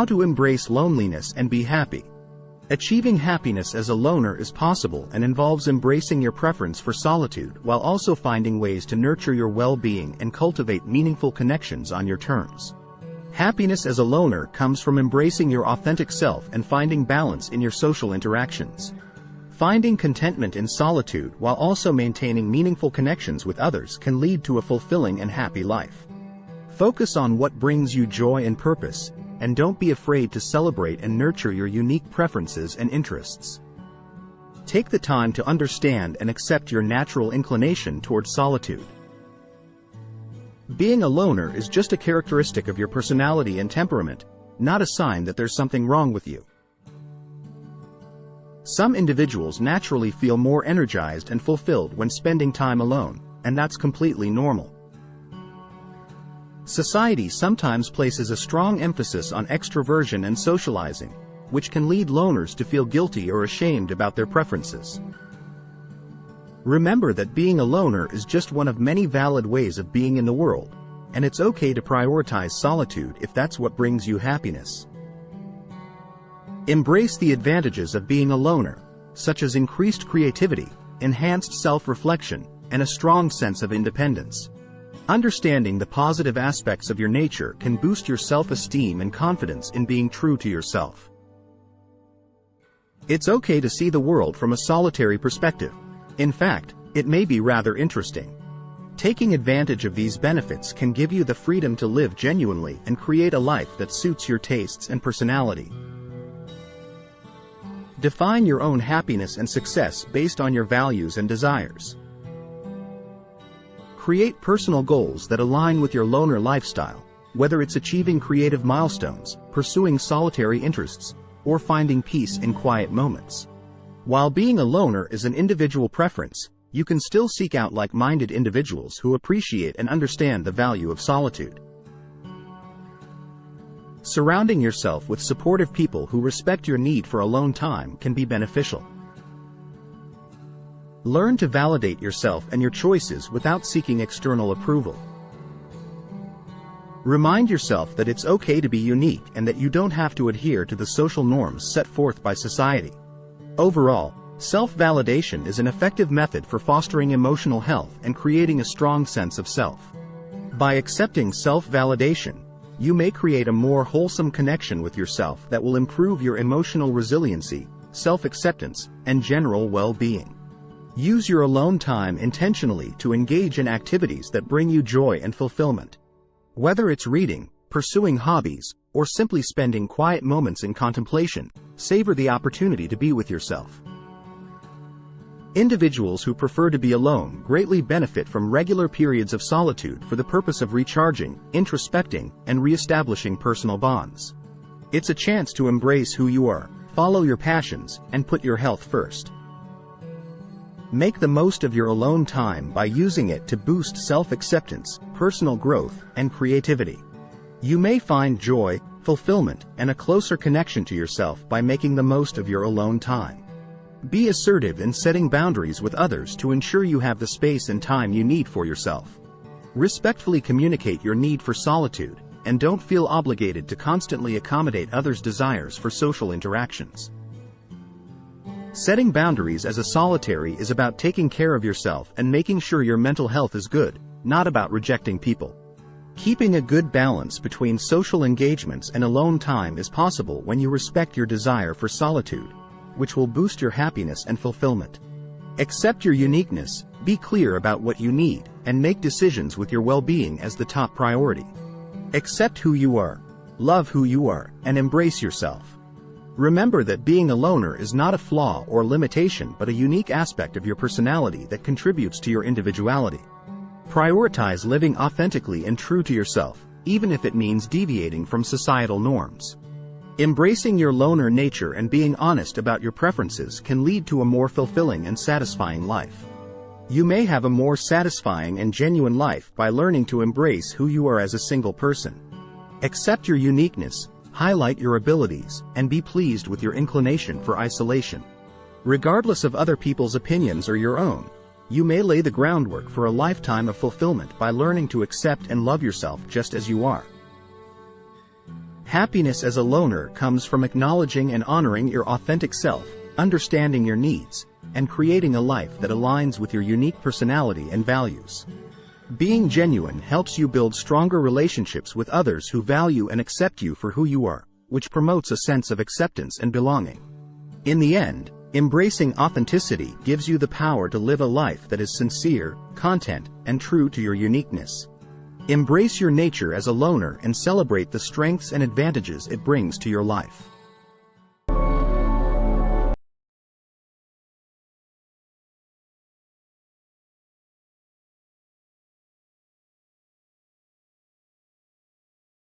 How to embrace loneliness and be happy. Achieving happiness as a loner is possible and involves embracing your preference for solitude while also finding ways to nurture your well-being and cultivate meaningful connections on your terms. Happiness as a loner comes from embracing your authentic self and finding balance in your social interactions. Finding contentment in solitude while also maintaining meaningful connections with others can lead to a fulfilling and happy life. Focus on what brings you joy and purpose, and don't be afraid to celebrate and nurture your unique preferences and interests. Take the time to understand and accept your natural inclination towards solitude. Being a loner is just a characteristic of your personality and temperament, not a sign that there's something wrong with you. Some individuals naturally feel more energized and fulfilled when spending time alone, and that's completely normal. Society sometimes places a strong emphasis on extroversion and socializing, which can lead loners to feel guilty or ashamed about their preferences. Remember that being a loner is just one of many valid ways of being in the world, and it's okay to prioritize solitude if that's what brings you happiness. Embrace the advantages of being a loner, such as increased creativity, enhanced self-reflection, and a strong sense of independence. Understanding the positive aspects of your nature can boost your self-esteem and confidence in being true to yourself. It's okay to see the world from a solitary perspective. In fact, it may be rather interesting. Taking advantage of these benefits can give you the freedom to live genuinely and create a life that suits your tastes and personality. Define your own happiness and success based on your values and desires. Create personal goals that align with your loner lifestyle, whether it's achieving creative milestones, pursuing solitary interests, or finding peace in quiet moments. While being a loner is an individual preference, you can still seek out like-minded individuals who appreciate and understand the value of solitude. Surrounding yourself with supportive people who respect your need for alone time can be beneficial. Learn to validate yourself and your choices without seeking external approval. Remind yourself that it's okay to be unique and that you don't have to adhere to the social norms set forth by society. Overall, self-validation is an effective method for fostering emotional health and creating a strong sense of self. By accepting self-validation, you may create a more wholesome connection with yourself that will improve your emotional resiliency, self-acceptance, and general well-being. Use your alone time intentionally to engage in activities that bring you joy and fulfillment. Whether it's reading, pursuing hobbies, or simply spending quiet moments in contemplation, savor the opportunity to be with yourself. Individuals who prefer to be alone greatly benefit from regular periods of solitude for the purpose of recharging, introspecting, and re-establishing personal bonds. It's a chance to embrace who you are, follow your passions, and put your health first. Make the most of your alone time by using it to boost self-acceptance, personal growth, and creativity. You may find joy, fulfillment, and a closer connection to yourself by making the most of your alone time. Be assertive in setting boundaries with others to ensure you have the space and time you need for yourself. Respectfully communicate your need for solitude, and don't feel obligated to constantly accommodate others' desires for social interactions. Setting boundaries as a solitary is about taking care of yourself and making sure your mental health is good, not about rejecting people. Keeping a good balance between social engagements and alone time is possible when you respect your desire for solitude, which will boost your happiness and fulfillment. Accept your uniqueness, be clear about what you need, and make decisions with your well-being as the top priority. Accept who you are, love who you are, and embrace yourself. Remember that being a loner is not a flaw or limitation but a unique aspect of your personality that contributes to your individuality. Prioritize living authentically and true to yourself, even if it means deviating from societal norms. Embracing your loner nature and being honest about your preferences can lead to a more fulfilling and satisfying life. You may have a more satisfying and genuine life by learning to embrace who you are as a single person. Accept your uniqueness, highlight your abilities, and be pleased with your inclination for isolation. Regardless of other people's opinions or your own, you may lay the groundwork for a lifetime of fulfillment by learning to accept and love yourself just as you are. Happiness as a loner comes from acknowledging and honoring your authentic self, understanding your needs, and creating a life that aligns with your unique personality and values. Being genuine helps you build stronger relationships with others who value and accept you for who you are, which promotes a sense of acceptance and belonging. In the end, embracing authenticity gives you the power to live a life that is sincere, content, and true to your uniqueness. Embrace your nature as a loner and celebrate the strengths and advantages it brings to your life.